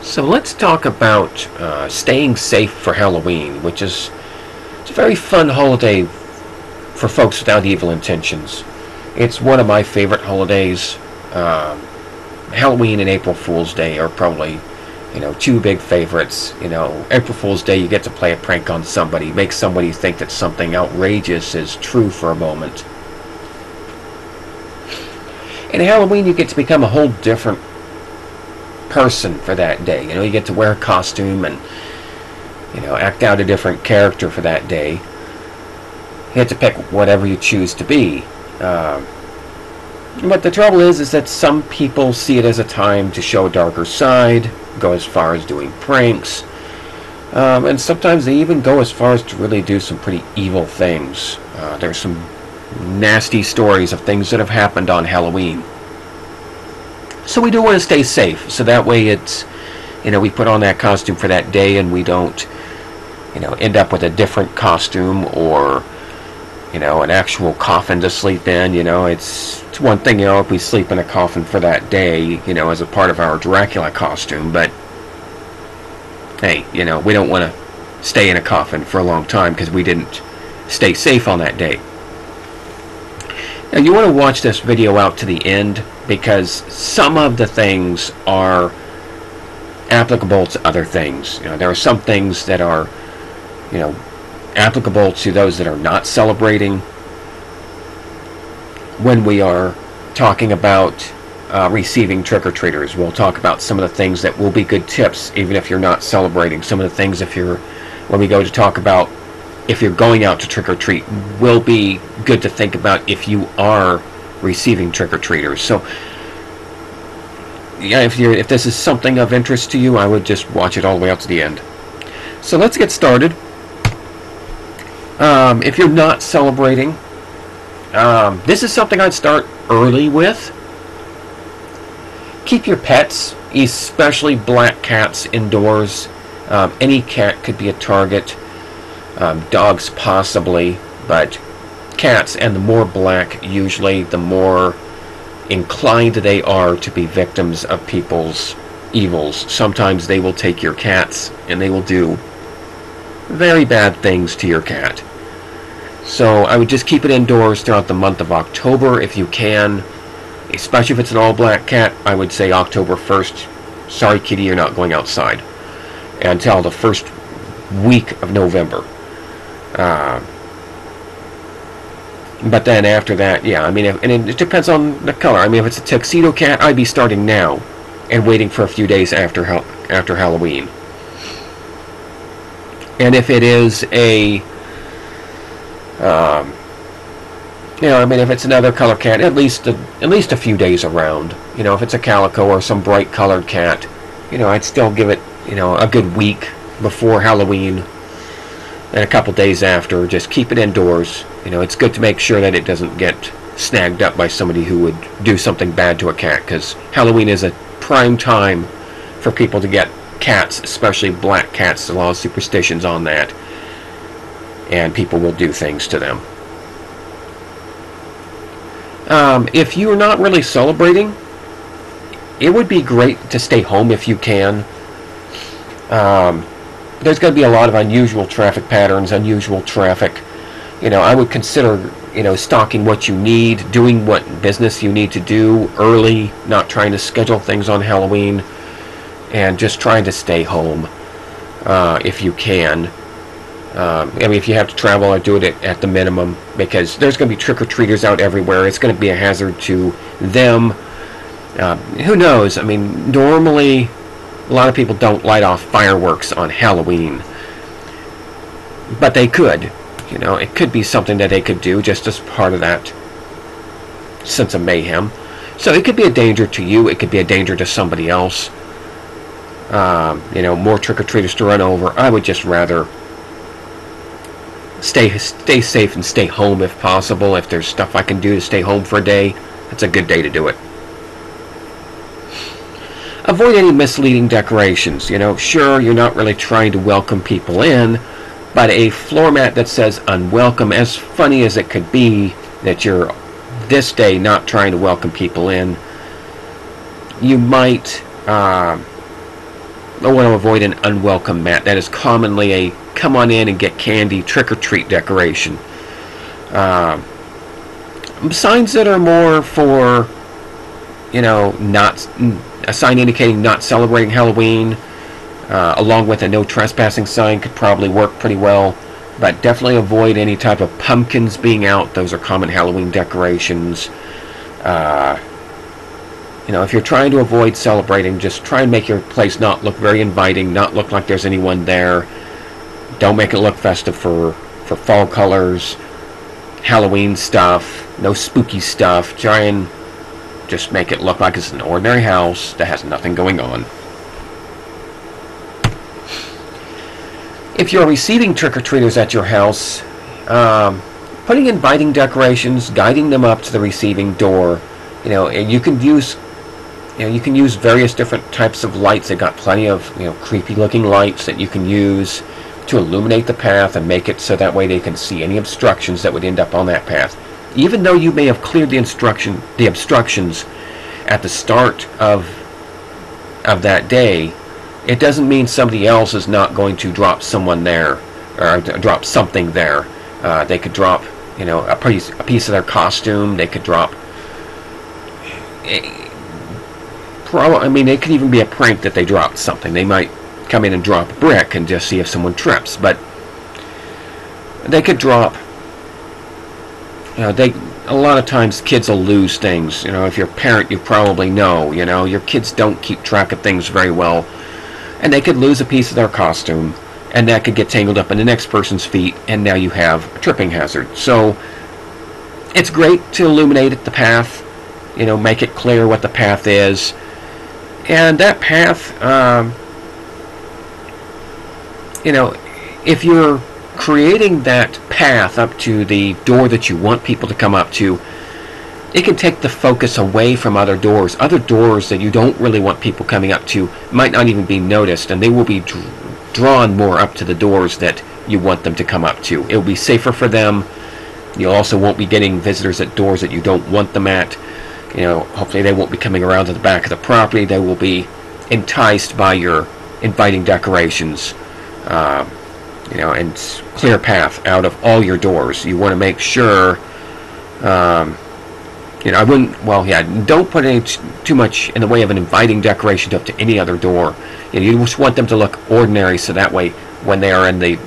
So let's talk about staying safe for Halloween, which is it's a very fun holiday for folks without evil intentions. It's one of my favorite holidays. Halloween and April Fool's Day are probably, two big favorites. April Fool's Day, you get to play a prank on somebody, make somebody think that something outrageous is true for a moment. And Halloween, you get to become a whole different person for that day. You get to wear a costume and act out a different character for that day. You get to pick whatever you choose to be. But the trouble is that some people see it as a time to show a darker side, go as far as doing pranks, and sometimes they even go as far as to really do some pretty evil things. There's some nasty stories of things that have happened on Halloween. So we do want to stay safe, so that way it's, we put on that costume for that day and we don't, end up with a different costume or, an actual coffin to sleep in. It's one thing, if we sleep in a coffin for that day, as a part of our Dracula costume, but hey, we don't want to stay in a coffin for a long time because we didn't stay safe on that day. Now you want to watch this video out to the end because some of the things are applicable to other things. There are some things that are, applicable to those that are not celebrating. When we are talking about receiving trick-or-treaters, we'll talk about some of the things that will be good tips even if you're not celebrating. Some of the things when we go to talk about if you're going out to trick-or-treat will be good to think about if you are receiving trick-or-treaters. So yeah, if this is something of interest to you, I would just watch it all the way out to the end. So let's get started. If you're not celebrating, this is something I'd start early with. Keep your pets, especially black cats, indoors. Any cat could be a target. Dogs possibly, but cats, and the more black usually, the more inclined they are to be victims of people's evils. Sometimes they will take your cats and they will do very bad things to your cat. So I would just keep it indoors throughout the month of October if you can, especially if it's an all-black cat. I would say October 1st, sorry kitty, you're not going outside, until the first week of November. But then after that, yeah, and it depends on the color. If it's a tuxedo cat, I'd be starting now and waiting for a few days after Halloween. And if it is a if it's another color cat, at least a few days around. If it's a calico or some bright colored cat, I'd still give it, a good week before Halloween and a couple days after. Just keep it indoors. It's good to make sure that it doesn't get snagged up by somebody who would do something bad to a cat, because Halloween is a prime time for people to get cats, especially black cats. There's a lot of superstitions on that, and people will do things to them. If you're not really celebrating, it would be great to stay home if you can. There's going to be a lot of unusual traffic patterns, unusual traffic. I would consider, stocking what you need, doing what business you need to do early, not trying to schedule things on Halloween, and just trying to stay home if you can. If you have to travel, I'd do it at the minimum, because there's going to be trick-or-treaters out everywhere. It's going to be a hazard to them. Who knows? Normally, a lot of people don't light off fireworks on Halloween, but they could. It could be something that they could do just as part of that sense of mayhem. So it could be a danger to you. It could be a danger to somebody else. More trick-or-treaters to run over. I would just rather stay safe and stay home if possible. If there's stuff I can do to stay home for a day, that's a good day to do it. Avoid any misleading decorations. Sure, you're not really trying to welcome people in, but a floor mat that says unwelcome, as funny as it could be that you're this day not trying to welcome people in, you might I want to avoid an unwelcome mat. That is commonly a come on in and get candy trick-or-treat decoration. Signs that are more for, not a sign indicating not celebrating Halloween, along with a no trespassing sign could probably work pretty well. But definitely avoid any type of pumpkins being out. Those are common Halloween decorations. If you're trying to avoid celebrating, just try and make your place not look very inviting, not look like there's anyone there. Don't make it look festive for fall colors, Halloween stuff, no spooky stuff. Try and just make it look like it's an ordinary house that has nothing going on. If you're receiving trick-or-treaters at your house, putting inviting decorations, guiding them up to the receiving door, and you can use various different types of lights. They've got plenty of creepy-looking lights that you can use to illuminate the path and make it so that way they can see any obstructions that would end up on that path. Even though you may have cleared the obstructions at the start of that day, it doesn't mean somebody else is not going to drop someone there or drop something there. They could drop, a piece of their costume. They could drop. It could even be a prank that they dropped something. They might come in and drop a brick and just see if someone trips. But they could drop. A lot of times kids will lose things. If you're a parent, you probably know. Your kids don't keep track of things very well. And they could lose a piece of their costume, and that could get tangled up in the next person's feet, and now you have a tripping hazard. So it's great to illuminate the path, make it clear what the path is. And that path, if you're creating that path up to the door that you want people to come up to, it can take the focus away from other doors that you don't really want people coming up to might not even be noticed, and they will be drawn more up to the doors that you want them to come up to. It will be safer for them. You also won't be getting visitors at doors that you don't want them at. Hopefully they won't be coming around to the back of the property. They will be enticed by your inviting decorations, and clear path out of all your doors. You want to make sure don't put too much in the way of an inviting decoration up to any other door. You just want them to look ordinary, so that way when they are in the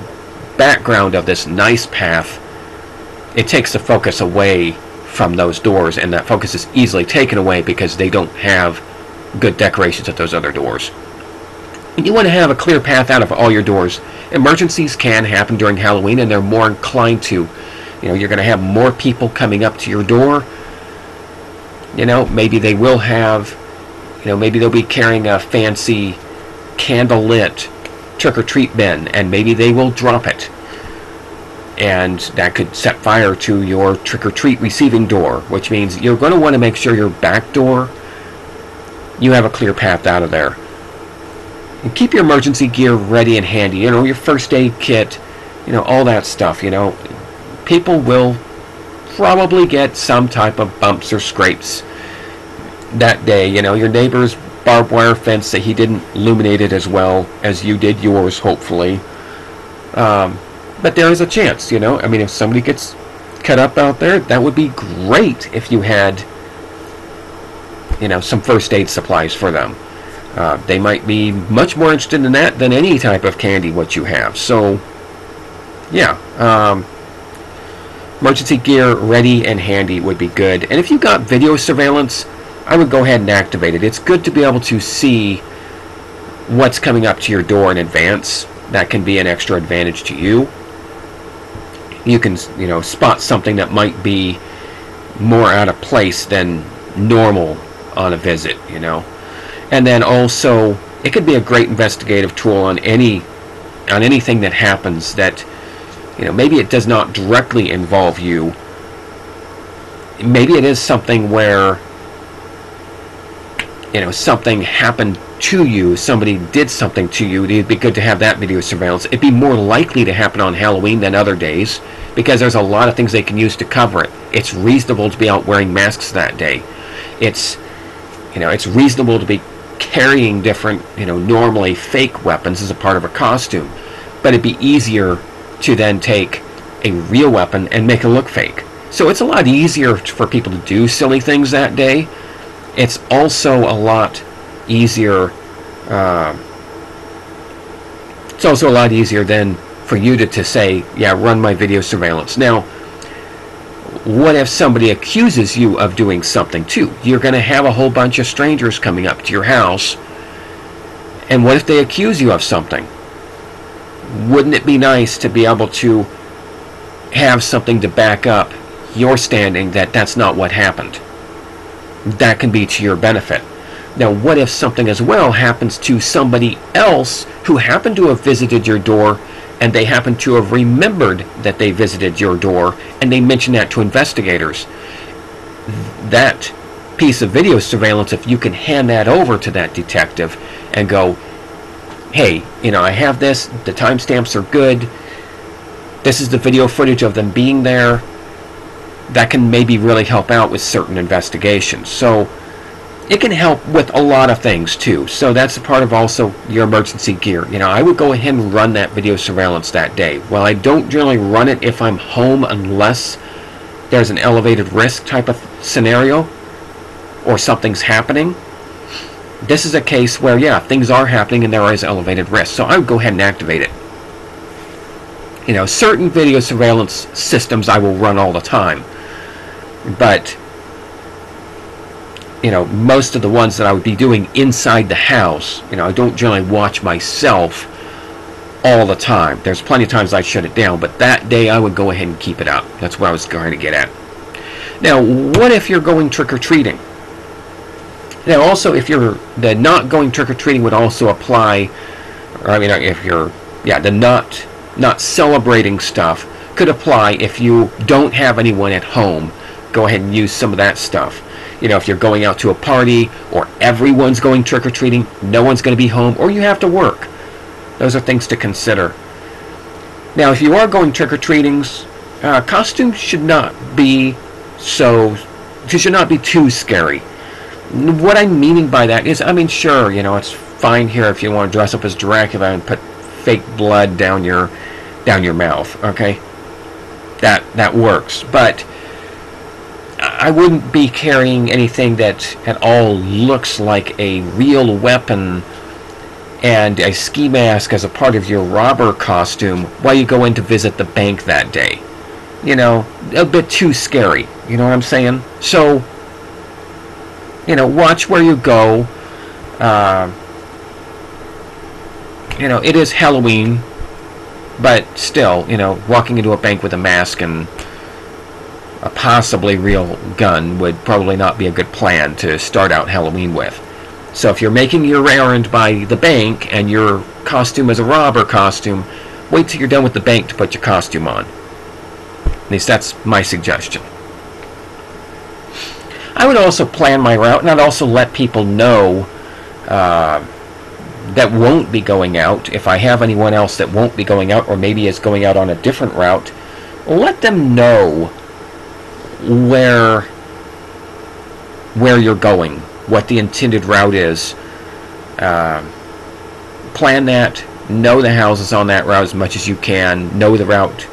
background of this nice path, it takes the focus away from those doors, and that focus is easily taken away because they don't have good decorations at those other doors. And you want to have a clear path out of all your doors. Emergencies can happen during Halloween, and they're more inclined to. You're going to have more people coming up to your door. Maybe they will have, maybe they'll be carrying a fancy candle-lit trick-or-treat bin, and maybe they will drop it. And that could set fire to your trick-or-treat receiving door, which means you're going to want to make sure your back door, you have a clear path out of there. And keep your emergency gear ready and handy, your first aid kit, all that stuff, People will probably get some type of bumps or scrapes that day. Your neighbor's barbed wire fence that he didn't illuminate it as well as you did yours, hopefully. But there is a chance, if somebody gets cut up out there, that would be great if you had, some first aid supplies for them. They might be much more interested in that than any type of candy what you have. So, yeah. Emergency gear ready and handy would be good. And if you got video surveillance, I would go ahead and activate it. It's good to be able to see what's coming up to your door in advance. That can be an extra advantage to you. You can, spot something that might be more out of place than normal on a visit, And then also, it could be a great investigative tool on anything that happens that maybe it does not directly involve you. Maybe it is something where, something happened to you, somebody did something to you. It'd be good to have that video surveillance. It'd be more likely to happen on Halloween than other days because there's a lot of things they can use to cover it. It's reasonable to be out wearing masks that day. It's reasonable to be carrying different, normally fake weapons as a part of a costume. But it'd be easier to then take a real weapon and make it look fake. So it's a lot easier for people to do silly things that day. It's also a lot easier. It's also a lot easier than for you to say, yeah, run my video surveillance. Now, what if somebody accuses you of doing something too? You're going to have a whole bunch of strangers coming up to your house. And what if they accuse you of something? Wouldn't it be nice to be able to have something to back up your standing that that's not what happened? That can be to your benefit. Now, what if something as well happens to somebody else who happened to have visited your door, and they happen to have remembered that they visited your door, and they mention that to investigators? That piece of video surveillance, if you can hand that over to that detective and go, hey, I have this, the timestamps are good, this is the video footage of them being there, that can maybe really help out with certain investigations. So it can help with a lot of things too. So that's a part of also your emergency gear. I would go ahead and run that video surveillance that day. Well, I don't generally run it if I'm home unless there's an elevated risk type of scenario or something's happening. This is a case where, yeah, things are happening and there is elevated risk. So I would go ahead and activate it. Certain video surveillance systems I will run all the time. But most of the ones that I would be doing inside the house, I don't generally watch myself all the time. There's plenty of times I'd shut it down, but that day I would go ahead and keep it up. That's what I was trying to get at. Now, what if you're going trick-or-treating? Now, also, if you're the not going trick-or-treating would also apply, if you're, the not celebrating stuff could apply if you don't have anyone at home. Go ahead and use some of that stuff. If you're going out to a party or everyone's going trick-or-treating, no one's going to be home, or you have to work. Those are things to consider. Now, if you are going trick-or-treatings, costumes should not be too scary. What I'm meaning by that is, sure, it's fine here if you want to dress up as Dracula and put fake blood down your mouth, okay? That works, but I wouldn't be carrying anything that at all looks like a real weapon and a ski mask as a part of your robber costume while you go in to visit the bank that day. A bit too scary. You know what I'm saying? So, watch where you go. It is Halloween, but still, walking into a bank with a mask and a possibly real gun would probably not be a good plan to start out Halloween with. So if you're making your errand by the bank and your costume is a robber costume, wait till you're done with the bank to put your costume on. At least that's my suggestion. I would also plan my route, and I'd also let people know that won't be going out. If I have anyone else that won't be going out, or maybe is going out on a different route, let them know where you're going, what the intended route is. Plan that, know the houses on that route as much as you can, know the route.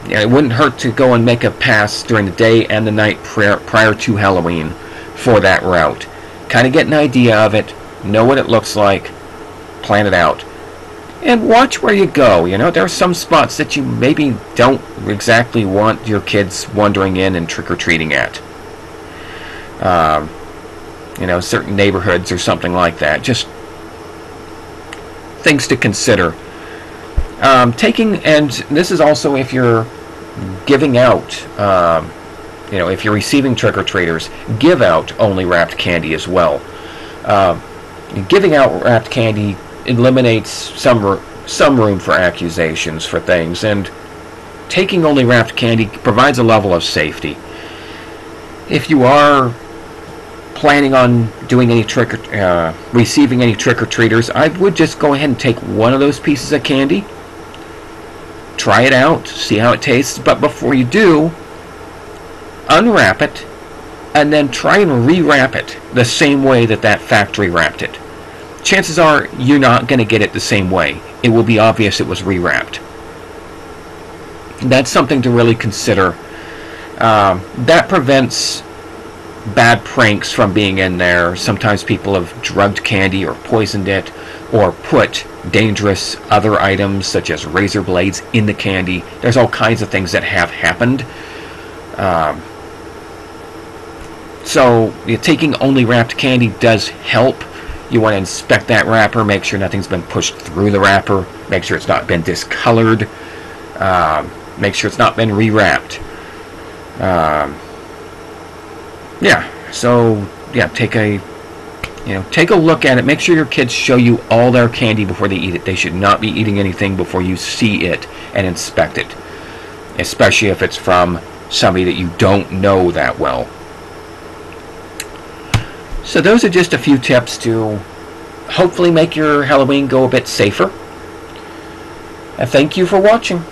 It wouldn't hurt to go and make a pass during the day and the night prior to Halloween for that route. Kind of get an idea of it, know what it looks like, plan it out. And watch where you go. There are some spots that you maybe don't exactly want your kids wandering in and trick-or-treating at. Certain neighborhoods or something like that. Just things to consider. And this is also if you're giving out, if you're receiving trick-or-treaters, give out only wrapped candy as well. Giving out wrapped candy eliminates some room for accusations for things, and taking only wrapped candy provides a level of safety. If you are planning on doing any receiving any trick-or-treaters, I would just go ahead and take one of those pieces of candy, try it out, see how it tastes, but before you do, unwrap it, and then try and rewrap it the same way that that factory wrapped it. Chances are you're not going to get it the same way. It will be obvious it was rewrapped. That's something to really consider. That prevents bad pranks from being in there. Sometimes people have drugged candy or poisoned it, or put dangerous other items such as razor blades in the candy. There's all kinds of things that have happened. So taking only wrapped candy does help. You want to inspect that wrapper, make sure nothing's been pushed through the wrapper, make sure it's not been discolored, make sure it's not been rewrapped. Take a look at it. Make sure your kids show you all their candy before they eat it. They should not be eating anything before you see it and inspect it, especially if it's from somebody that you don't know that well. So those are just a few tips to hopefully make your Halloween go a bit safer. And thank you for watching.